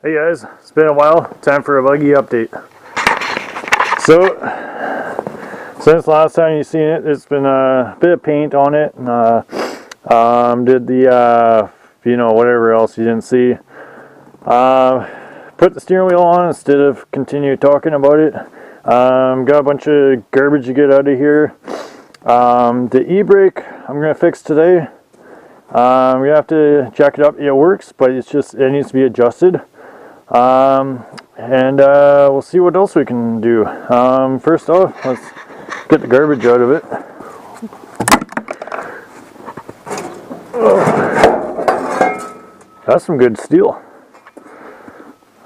Hey guys, it's been a while. Time for a buggy update. So, since last time you've seen it, there's been a bit of paint on it, and did the, whatever else you didn't see. Put the steering wheel on instead of continue talking about it. Got a bunch of garbage to get out of here. The e-brake I'm going to fix today. We have to jack it up. It works, but it needs to be adjusted. We'll see what else we can do. First off, let's get the garbage out of it. Oh, that's some good steel.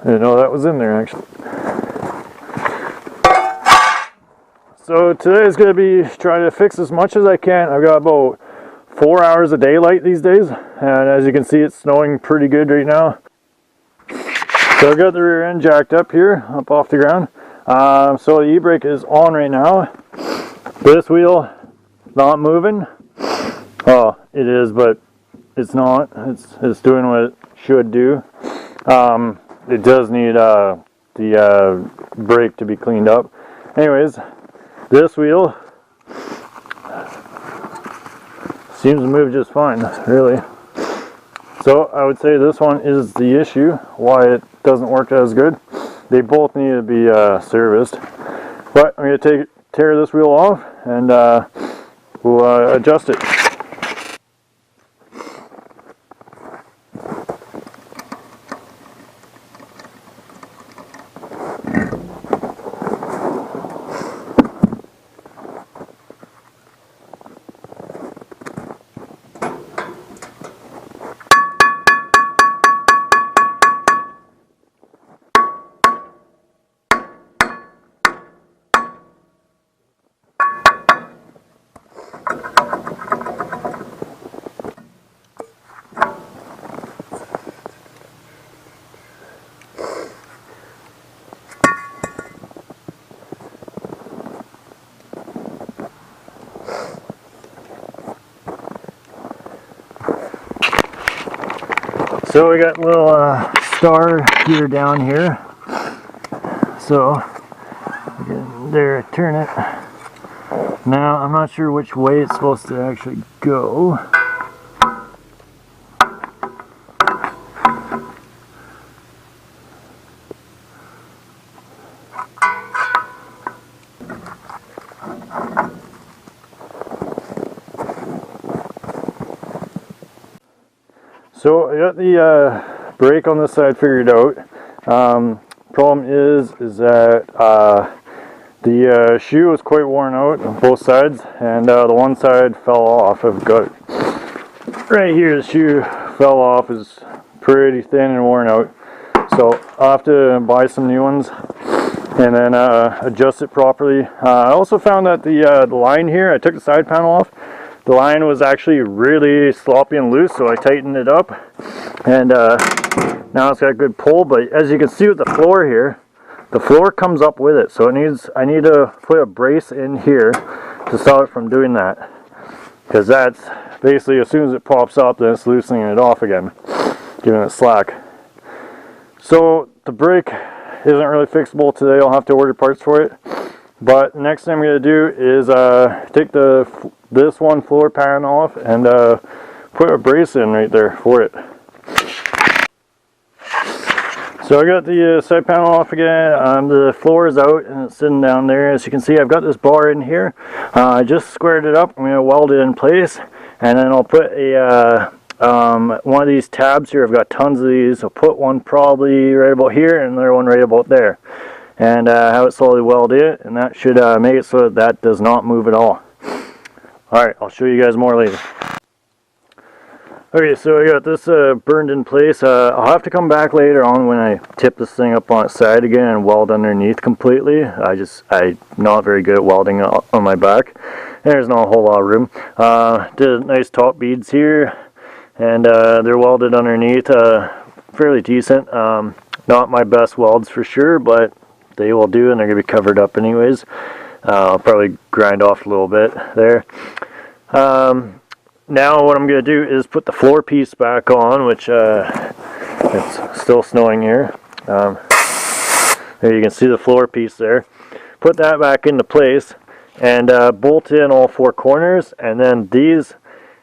I didn't know that was in there actually. So today is going to be trying to fix as much as I can. I've got about 4 hours of daylight these days, and as you can see, it's snowing pretty good right now. So I got the rear end jacked up here, up off the ground. So the e-brake is on right now. This wheel not moving. Oh, it is, but it's not. It's doing what it should do. It does need the brake to be cleaned up. Anyways, this wheel seems to move just fine, really. So I would say this one is the issue, why it doesn't work as good. They both need to be serviced. But I'm going to tear this wheel off and we'll adjust it. So we got a little star gear down here. So there, turn it. Now I'm not sure which way it's supposed to actually go. So I got the brake on this side figured out. Problem is that the shoe was quite worn out on both sides, and the one side fell off. I've got it right here. The shoe fell off, is pretty thin and worn out. So I'll have to buy some new ones and then adjust it properly. I also found that the line here, I took the side panel off. The line was actually really sloppy and loose, so I tightened it up, and now it's got a good pull. But as you can see with the floor here, the floor comes up with it, so I need to put a brace in here to stop it from doing that, because that's basically, as soon as it pops up, then it's loosening it off again, giving it slack. So the brake isn't really fixable today. I'll have to order parts for it. But the next thing I'm going to do is take this one floor pan off and put a brace in right there for it. So I got the side panel off again. The floor is out and it's sitting down there. As you can see, I've got this bar in here. I just squared it up. I'm going to weld it in place, and then I'll put a one of these tabs here. I've got tons of these. I'll put one probably right about here and another one right about there, and have it slowly weld in, and that should make it so that does not move at all. Alright, I'll show you guys more later. Okay, so I got this burned in place. I'll have to come back later on when I tip this thing up on its side again and weld underneath completely. I'm not very good at welding on my back. There's not a whole lot of room. Did nice top beads here, and they're welded underneath, fairly decent. Not my best welds for sure, but they will do, and they're going to be covered up anyways. I'll probably grind off a little bit there. Now what I'm going to do is put the floor piece back on, which it's still snowing here. There you can see the floor piece there. Put that back into place and bolt in all 4 corners, and then these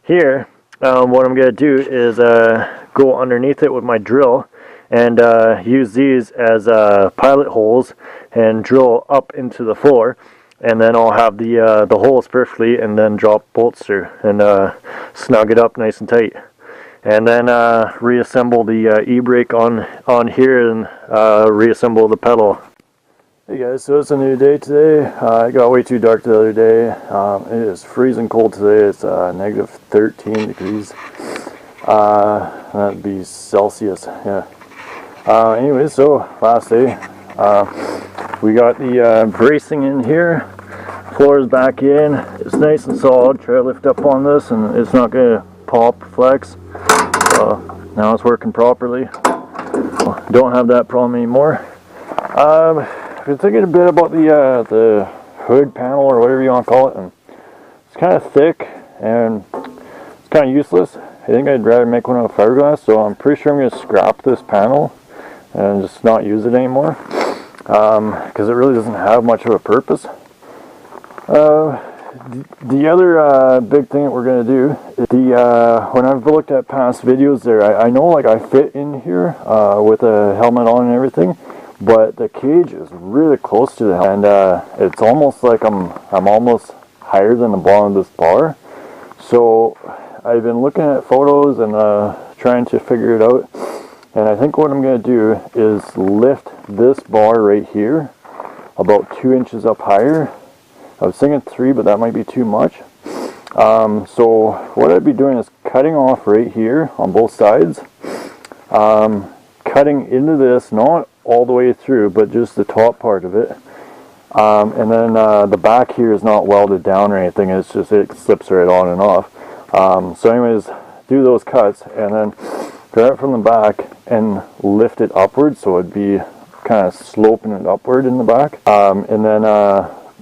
here, what I'm going to do is go underneath it with my drill and use these as pilot holes and drill up into the floor, and then I'll have the holes perfectly, and then drop bolts through and snug it up nice and tight, and then reassemble the e-brake on here and reassemble the pedal. Hey guys, so it's a new day today. It got way too dark the other day. It is freezing cold today. It's negative 13 degrees. That'd be Celsius, yeah. Anyways, so last day. We got the bracing in here. Floor is back in. It's nice and solid. Try to lift up on this and it's not going to pop, flex. Now it's working properly. Don't have that problem anymore. I've been thinking a bit about the hood panel, or whatever you want to call it, and it's kind of thick and it's kind of useless. I think I'd rather make one out of fiberglass, so I'm pretty sure I'm going to scrap this panel and just not use it anymore, because it really doesn't have much of a purpose. The other big thing that we're going to do is when I've looked at past videos there, I know like I fit in here with a helmet on and everything, but the cage is really close to the helmet, and it's almost like I'm almost higher than the bottom of this bar. So I've been looking at photos and trying to figure it out, and I think what I'm going to do is lift this bar right here about 2 inches up higher. I was thinking 3, but that might be too much. So what I'd be doing is cutting off right here on both sides, cutting into this, not all the way through, but just the top part of it, and then the back here is not welded down or anything. It's just, it slips right on and off. So anyways, do those cuts and then grab it from the back and lift it upward, so it'd be kind of sloping it upward in the back, and then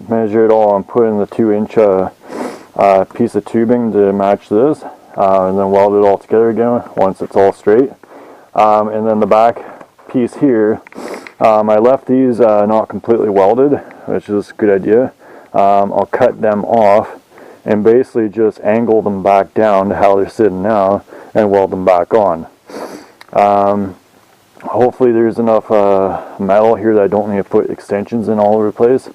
measure it all and put in the 2-inch piece of tubing to match this, and then weld it all together again once it's all straight. And then the back piece here, I left these not completely welded, which is a good idea. I'll cut them off and basically just angle them back down to how they're sitting now and weld them back on. Hopefully there's enough metal here that I don't need to put extensions in all over the place.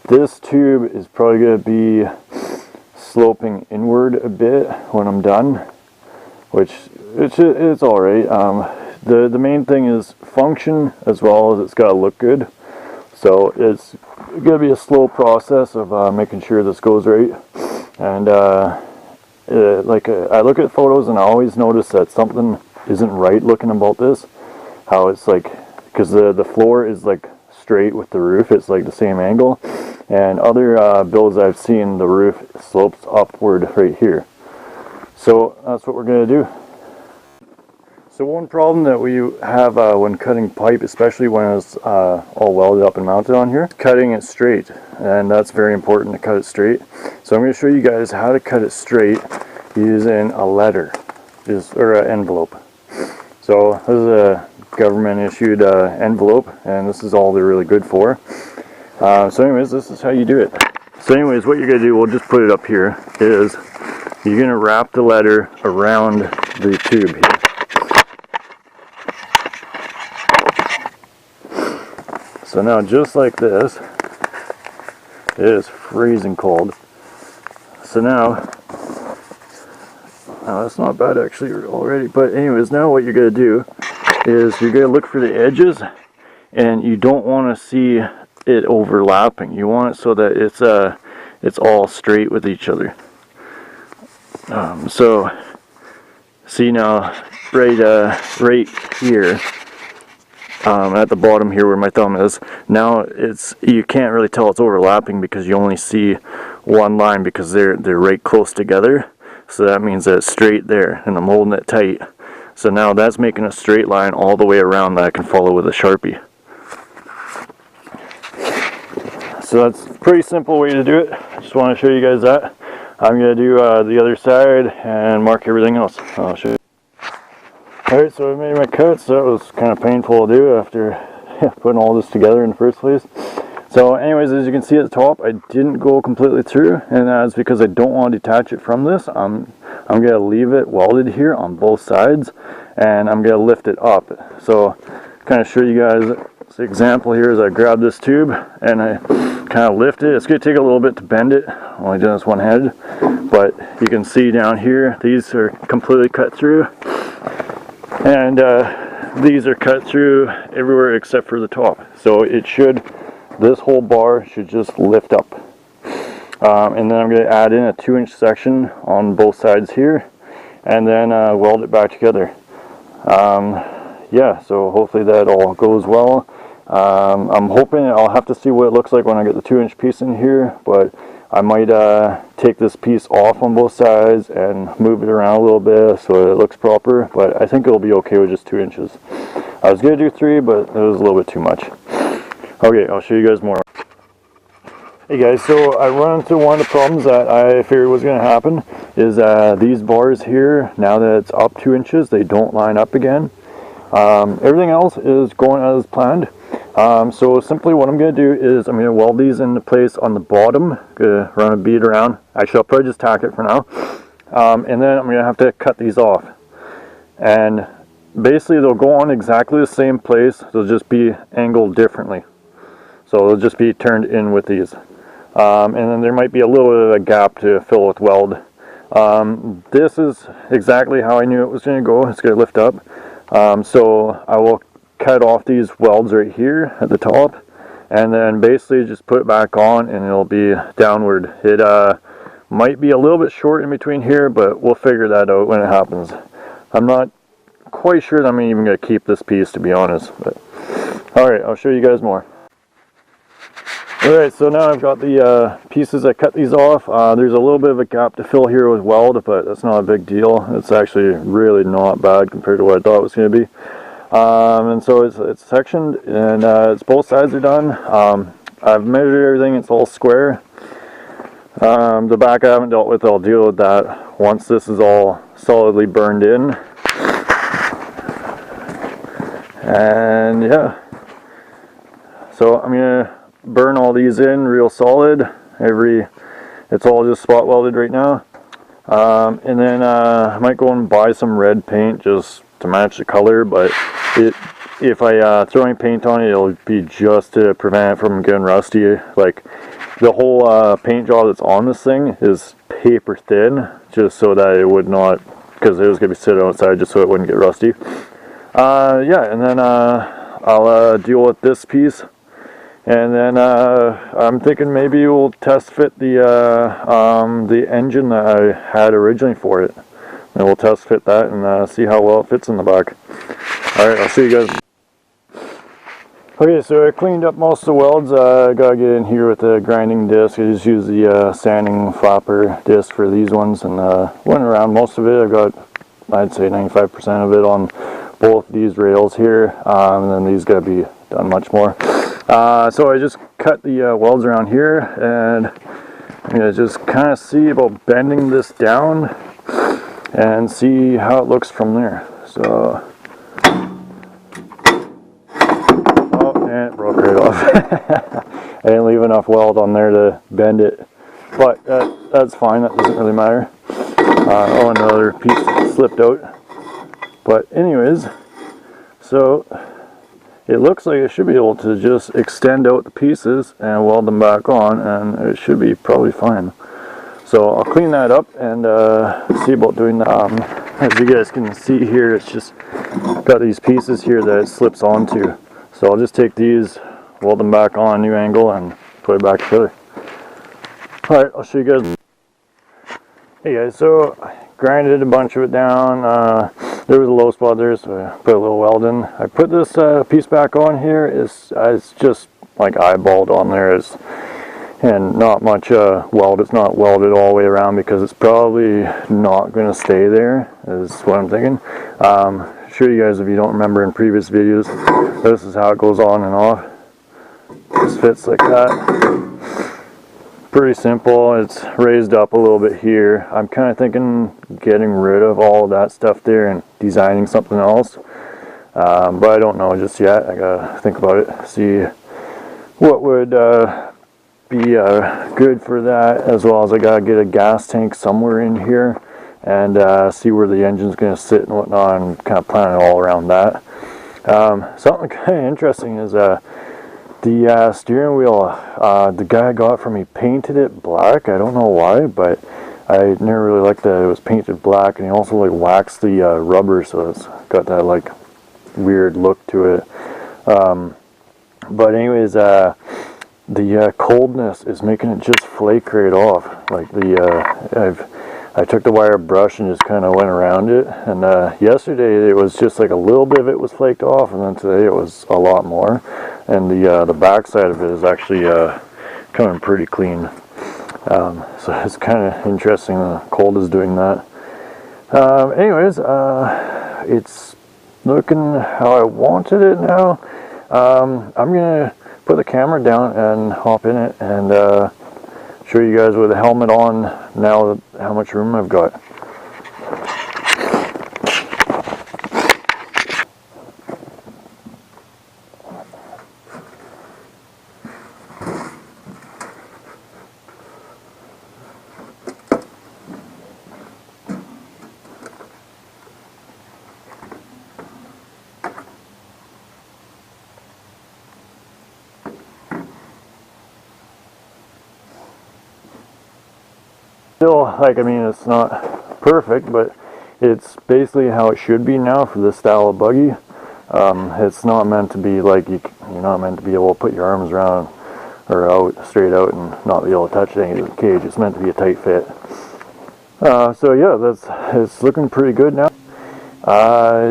This tube is probably going to be sloping inward a bit when I'm done, which it's alright. The main thing is function, as well as it's got to look good. So it's going to be a slow process of making sure this goes right. And like I look at photos and I always notice that something isn't right looking about this. How it's like, because the floor is like straight with the roof, it's like the same angle, and other builds I've seen, the roof slopes upward right here. So that's what we're going to do. So one problem that we have when cutting pipe, especially when it's all welded up and mounted on here, cutting it straight, and that's very important to cut it straight. So I'm going to show you guys how to cut it straight using a letter, or an envelope. So this is a government issued envelope, and this is all they're really good for. So anyways, this is how you do it. So anyways, what you're going to do, we'll just put it up here, is you're going to wrap the letter around the tube here. So now, just like this, it is freezing cold. So now, that's not bad actually already, but anyways, now what you're going to do is you're going to look for the edges, and you don't want to see it overlapping. You want it so that it's all straight with each other. So see now, right here, at the bottom here where my thumb is, now you can't really tell it's overlapping because you only see one line because they're right close together. So that means that it's straight there, and I'm holding it tight. So now that's making a straight line all the way around that I can follow with a Sharpie. So that's a pretty simple way to do it. I just want to show you guys that. I'm going to do the other side and mark everything else. I'll show you. Alright, so I made my cuts. That was kind of painful to do after putting all this together in the first place. So anyways, as you can see at the top, I didn't go completely through, and that's because I don't want to detach it from this. I'm going to leave it welded here on both sides, and I'm going to lift it up. So kind of show you guys this example here is I grab this tube and I kind of lift it. It's going to take a little bit to bend it. I'm only doing this one-handed, but you can see down here, these are completely cut through. And these are cut through everywhere except for the top. So it should, this whole bar should just lift up. And then I'm going to add in a 2-inch section on both sides here, and then weld it back together. Yeah, so hopefully that all goes well. I'm hoping, I'll have to see what it looks like when I get the 2-inch piece in here, but I might take this piece off on both sides and move it around a little bit so it looks proper, but I think it'll be okay with just 2 inches. I was going to do 3, but it was a little bit too much. Okay, I'll show you guys more. Hey guys, so I run into one of the problems that I figured was going to happen is these bars here, now that it's up 2 inches, they don't line up again. Everything else is going as planned. So simply what I'm going to do is I'm going to weld these into place on the bottom. Gonna run a bead around. Actually, I'll probably just tack it for now. And then I'm going to have to cut these off. And basically they'll go on exactly the same place. They'll just be angled differently. So they'll just be turned in with these. And then there might be a little bit of a gap to fill with weld. This is exactly how I knew it was going to go. It's going to lift up. So I will cut off these welds right here at the top, and then basically just put it back on and it'll be downward. It might be a little bit short in between here, but we'll figure that out when it happens. I'm not quite sure that I'm even going to keep this piece, to be honest. But alright, I'll show you guys more. Alright, so now I've got the pieces. I cut these off. There's a little bit of a gap to fill here with weld, but that's not a big deal. It's actually really not bad compared to what I thought it was going to be. And so it's sectioned, and it's both sides are done. I've measured everything. It's all square. The back I haven't dealt with. I'll deal with that once this is all solidly burned in. And yeah, so I'm gonna burn all these in real solid. It's all just spot welded right now. And then I might go and buy some red paint just to match the color, but if I throw any paint on it, it'll be just to prevent it from getting rusty. Like the whole paint job that's on this thing is paper thin, just so that it would not, because it was going to be sitting outside, just so it wouldn't get rusty. Yeah, and then I'll deal with this piece. And then I'm thinking maybe we'll test fit the engine that I had originally for it. And we'll test fit that and see how well it fits in the back. Alright, I'll see you guys. Okay, so I cleaned up most of the welds. I gotta get in here with the grinding disc. I just use the sanding flapper disc for these ones, and went around most of it. I've got, I'd say 95% of it on both these rails here, and then these gotta be done much more. So I just cut the welds around here, and I'm going to just kind of see about bending this down and see how it looks from there. So, oh, and it broke right off. I didn't leave enough weld on there to bend it, but that's fine, that doesn't really matter. Oh, another piece slipped out. But anyways, so it looks like I should be able to just extend out the pieces and weld them back on, and it should be probably fine. So I'll clean that up and see about doing that. As you guys can see here, it's just got these pieces here that it slips onto. So I'll just take these, weld them back on a new angle, and put it back together. Alright, I'll show you guys. Hey guys, so I grinded a bunch of it down. There was a low spot there, so I put a little weld in. I put this piece back on here. It's just like eyeballed on there, and not much weld. It's not welded all the way around because it's probably not going to stay there, is what I'm thinking. Show you guys, if you don't remember in previous videos, this is how it goes on and off. Just fits like that. pretty simple. It's raised up a little bit here. I'm kind of thinking getting rid of all of that stuff there and designing something else. But I don't know just yet. I gotta think about it, see what would be good for that, as well as I gotta get a gas tank somewhere in here and see where the engine's gonna sit and whatnot, and kind of plan it all around that. Something kind of interesting is the steering wheel, the guy I got from me painted it black. I don't know why, but I never really liked that it was painted black, and he also like waxed the rubber, so it's got that like weird look to it. But anyways, the coldness is making it just flake right off. Like I took the wire brush and just kind of went around it, and yesterday it was just like a little bit of it was flaked off, and then today it was a lot more, and the back side of it is actually coming pretty clean. So it's kind of interesting the cold is doing that. Anyways, it's looking how I wanted it now. I'm gonna put the camera down and hop in it and show you guys with the helmet on now how much room I've got. Still, like, I mean, it's not perfect, but it's basically how it should be now for this style of buggy. It's not meant to be like you're not meant to be able to put your arms around or out straight out and not be able to touch any of the cage. It's meant to be a tight fit. So yeah, it's looking pretty good now.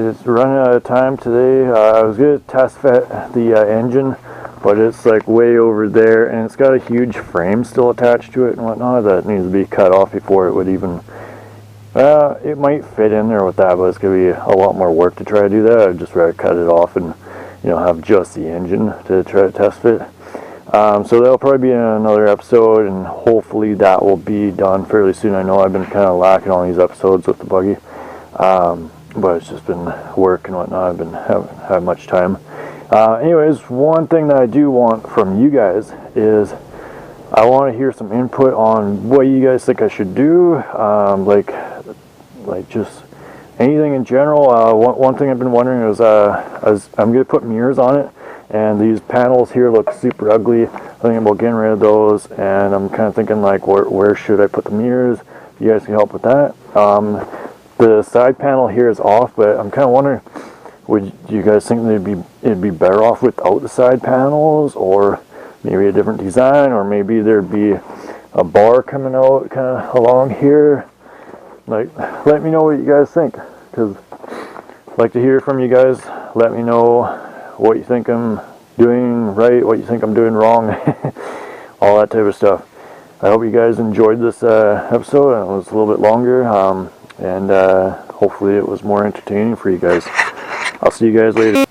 It's running out of time today. I was gonna test fit the engine, but it's like way over there, and it's got a huge frame still attached to it and whatnot that needs to be cut off before it would even, it might fit in there with that, but it's going to be a lot more work to try to do that. I'd just rather cut it off and, you know, have just the engine to try to test fit. So that'll probably be in another episode, and hopefully that will be done fairly soon. I know I've been kind of lacking on these episodes with the buggy, but it's just been work and whatnot. Haven't had much time. Anyways, one thing that I do want from you guys is I want to hear some input on what you guys think I should do, like just anything in general. One thing I've been wondering is I'm going to put mirrors on it, and these panels here look super ugly. I'm thinking about getting rid of those, and I'm kind of thinking like where should I put the mirrors? If you guys can help with that. The side panel here is off, but I'm kind of wondering, would you guys think that it'd be better off without the side panels, or maybe a different design, or maybe there'd be a bar coming out kind of along here? Like, let me know what you guys think, because I'd like to hear from you guys. Let me know what you think I'm doing right, what you think I'm doing wrong, all that type of stuff. I hope you guys enjoyed this episode. It was a little bit longer, and hopefully it was more entertaining for you guys. I'll see you guys later.